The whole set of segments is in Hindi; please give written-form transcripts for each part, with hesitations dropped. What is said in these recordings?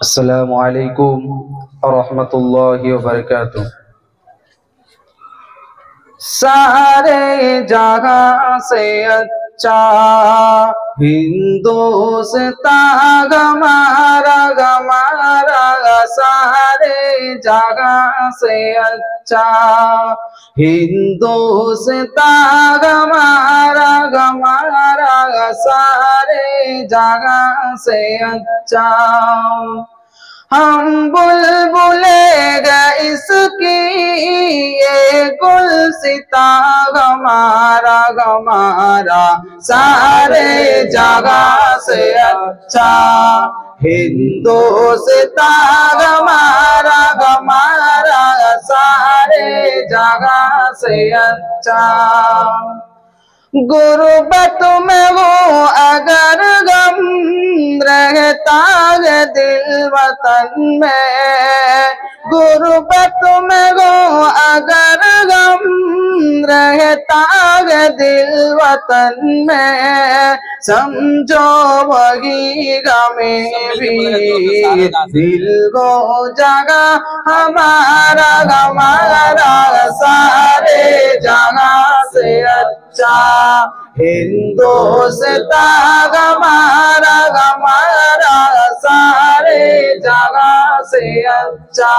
अस्सलामु अलैकुम रहमतुल्लाहि व बरकातुहू। सारे जहां से अच्छा हिंदुस्तान हमारा हमारा, सारे जहां से अच्छा हिंदुस्तान हमारा हमारा, सारे जहां से अच्छा। हम बुलबुले गए इसकी ये गुलसिता हमारा हमारा, सारे जगह से अच्छा हिंदुस्तान हमारा हमारा, सारे जगह से अच्छा। गुर्बत में वो अगर गम रहता है दिल वतन में, गुर्बत में वो अगर गम रहता है दिल वतन में, समझो वही गमे भी दिल को जगह हमारा हमारा, सारे जगह से अच्छा हिंदुस्तान हमारा हमारा, सारे जगह से अच्छा।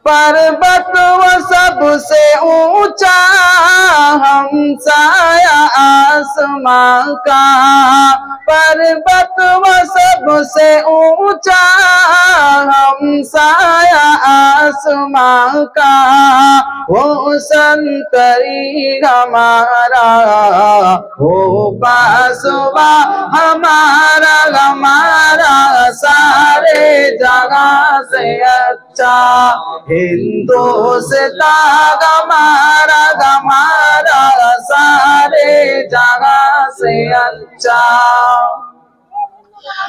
पर्वत वो सबसे ऊंचा हमसाया आसमां का, पर्वत वो सबसे ऊंचा हमसाया आसमां का, वो संतरी हमारा वो बासुबा हमारा हमारा, सारे जगह से अच्छा हिंदुस्तान हमारा हमारा, सारे जगह से अच्छा।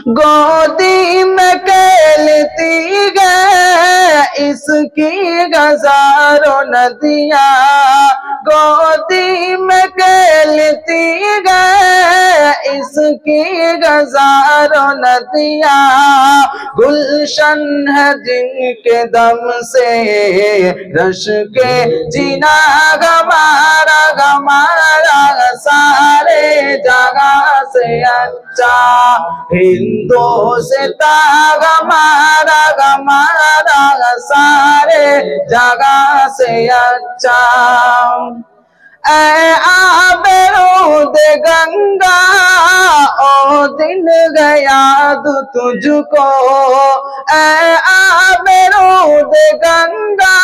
गोदी में खेलती गए इसकी हजारों नदियाँ, गोदी में खेलती गए इसकी हजारों नदियाँ, गुलशन है जिनके दम से रश के जीना हमारा हमारा, सारे जगह से अच्छा हिंदुस्तान हमारा हमारा, सारे जगह से अच्छा। ऐ आबरूद गंगा ओ दिन गया दो तुझको, ऐ आबरूद गंगा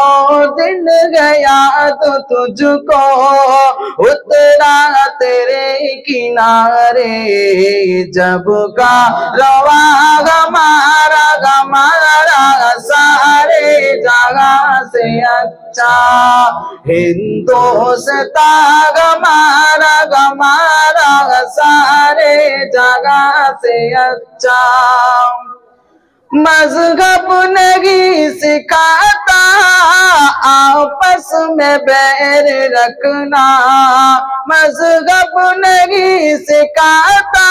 ओ दिन गया दो तुझको, उतरा तेरे किनारे जब का रवा हमारा हमारा, सारे जगह से अच्छा हिंदुस्तान हमारा हमारा, सारे जगह से अच्छा। मज़हब नहीं सिखाता आपस में बैर रखना, मज़हब नहीं सिखाता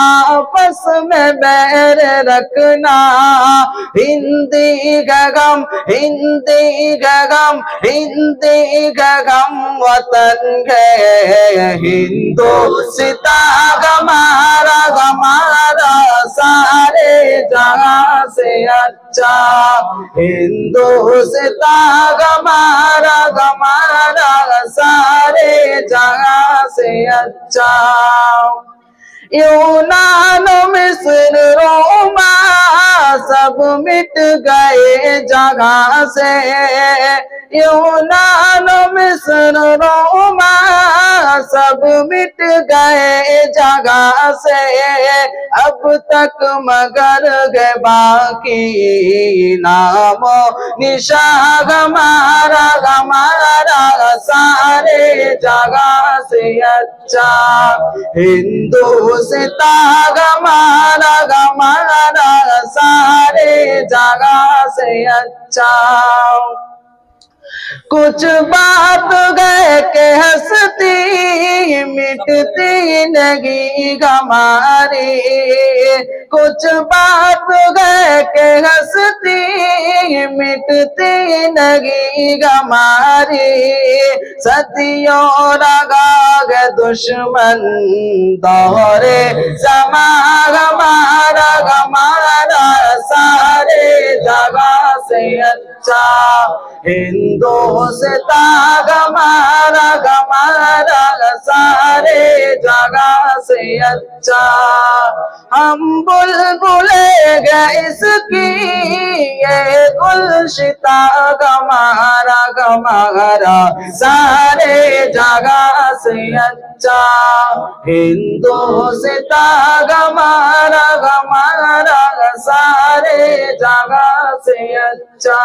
आपस में बैर रखना, हिंदी गगम हिंदी गगम हिंदी गगम वतन है हिंदुस्तान हमारा हमारा, सारे जगह से अच्छा हिंदुस्तान हमारा हमारा, सारे जगह से अच्छा। यूनान मिस्र रोमा सब मिट गए जगह से, यूनान मिस्र रोमा सब मिट गए जगह से, अब तक मगर गए बाकी नामो निशान हमारा हमारा, सारे जगह से अच्छा हिंदुस्तान हमारा हमारा, सारे जगह से अच्छा। कुछ बात गए के हंसती मिटती नहीं हमारी, कुछ बात गए के हंसती मिटती नहीं हमारी सदियों लगा गए दुश्मन दौरे जमा हमारा हमारा सारे जगह से अच्छा हिंदुस्तान हमारा हमारा सारे जगह से अच्छा हम बुलबुले गए इसकी ये गुलशिता हमारा हमारा सारे जगह से अच्छा हिंदुस्तान हमारा हमारा सारे जगह से अच्छा।